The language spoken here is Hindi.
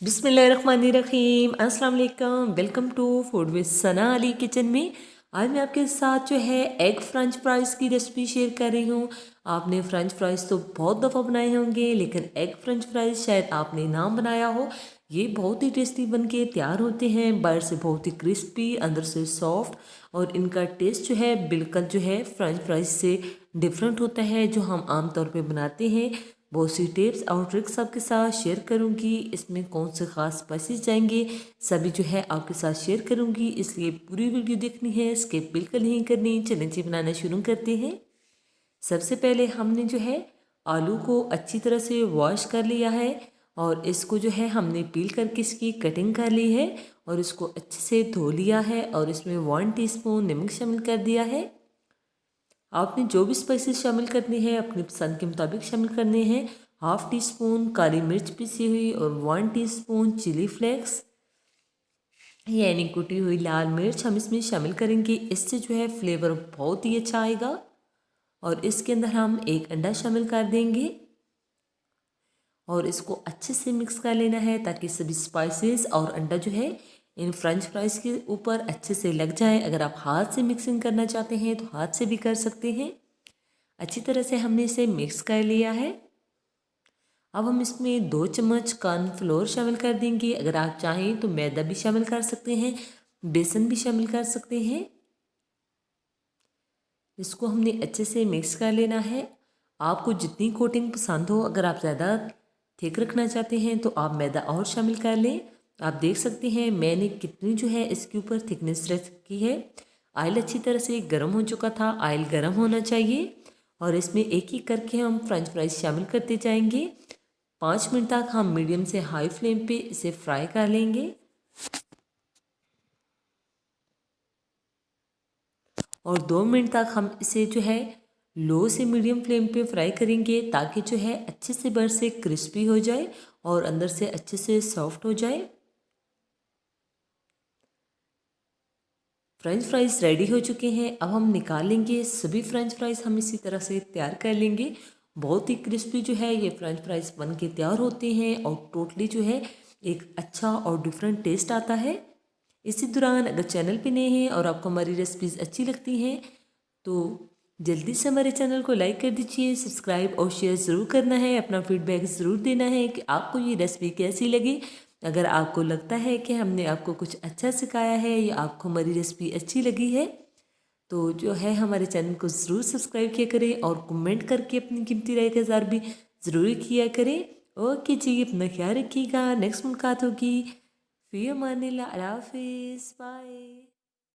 बिस्मिल्लाहिर्रहमानिर्रहीम अस्सलाम वालेकुम। Welcome to food with Sana Ali kitchen में। आज मैं आपके साथ जो है एग फ्रेंच फ्राइज़ की रेसिपी शेयर कर रही हूँ। आपने फ्रेंच फ्राइज़ तो बहुत दफ़ा बनाए होंगे, लेकिन एग फ्रेंच फ्राइज़ शायद आपने ना बनाया हो। ये बहुत ही टेस्टी बन के तैयार होते हैं, बाहर से बहुत ही क्रिस्पी, अंदर से सॉफ्ट, और इनका टेस्ट जो है बिल्कुल जो है फ्रेंच फ्राइज़ से डिफरेंट होता है जो हम आम तौर पे बनाते हैं। बहुत सी टिप्स और ट्रिक्स आपके साथ शेयर करूंगी। इसमें कौन से ख़ास स्पाइसेस जाएंगे सभी जो है आपके साथ शेयर करूंगी, इसलिए पूरी वीडियो देखनी है, स्किप बिल्कुल नहीं करनी। चलें जी बनाना शुरू करते हैं। सबसे पहले हमने जो है आलू को अच्छी तरह से वॉश कर लिया है और इसको जो है हमने पील करके इसकी कटिंग कर ली है और इसको अच्छे से धो लिया है और इसमें 1 टीस्पून नमक शामिल कर दिया है। आपने जो भी स्पाइसेस शामिल करनी है अपनी पसंद के मुताबिक शामिल करने हैं। 1/2 टीस्पून काली मिर्च पिसी हुई और 1 टीस्पून चिली फ्लेक्स यानी कुटी हुई लाल मिर्च हम इसमें शामिल करेंगे। इससे जो है फ्लेवर बहुत ही अच्छा आएगा। और इसके अंदर हम एक अंडा शामिल कर देंगे और इसको अच्छे से मिक्स कर लेना है ताकि सभी स्पाइसेस और अंडा जो है इन फ्रेंच फ्राइज़ के ऊपर अच्छे से लग जाए। अगर आप हाथ से मिक्सिंग करना चाहते हैं तो हाथ से भी कर सकते हैं। अच्छी तरह से हमने इसे मिक्स कर लिया है। अब हम इसमें 2 चम्मच कॉर्नफ्लोर शामिल कर देंगे। अगर आप चाहें तो मैदा भी शामिल कर सकते हैं, बेसन भी शामिल कर सकते हैं। इसको हमने अच्छे से मिक्स कर लेना है। आपको जितनी कोटिंग पसंद हो, अगर आप ज़्यादा थिक रखना चाहते हैं तो आप मैदा और शामिल कर लें। आप देख सकते हैं मैंने कितनी जो है इसके ऊपर थिकनेस रखी है। ऑयल अच्छी तरह से गर्म हो चुका था। ऑयल गर्म होना चाहिए और इसमें एक एक करके हम फ्रेंच फ्राइज शामिल करते जाएंगे। 5 मिनट तक हम मीडियम से हाई फ्लेम पे इसे फ्राई कर लेंगे और 2 मिनट तक हम इसे जो है लो से मीडियम फ्लेम पे फ्राई करेंगे ताकि जो है अच्छे से बाहर से क्रिस्पी हो जाए और अंदर से अच्छे से सॉफ्ट हो जाए। फ्रेंच फ्राइज़ रेडी हो चुके हैं। अब हम निकाल लेंगे। सभी फ्रेंच फ्राइज़ हम इसी तरह से तैयार कर लेंगे। बहुत ही क्रिस्पी जो है ये फ्रेंच फ्राइज़ बन के तैयार होते हैं और टोटली जो है एक अच्छा और डिफरेंट टेस्ट आता है। इसी दौरान अगर चैनल पे नए हैं और आपको हमारी रेसिपीज़ अच्छी लगती हैं तो जल्दी से हमारे चैनल को लाइक कर दीजिए, सब्सक्राइब और शेयर ज़रूर करना है। अपना फीडबैक ज़रूर देना है कि आपको ये रेसिपी कैसी लगी। अगर आपको लगता है कि हमने आपको कुछ अच्छा सिखाया है या आपको हमारी रेसिपी अच्छी लगी है तो जो है हमारे चैनल को ज़रूर सब्सक्राइब किया करें और कमेंट करके अपनी कीमती राय का इज़हार भी ज़रूर किया करें। ओके जी, अपना ख्याल रखिएगा। नेक्स्ट मुलाकात होगी। फ़ी अमानिल्लाह। अल्लाह हाफ़िज़। बाय।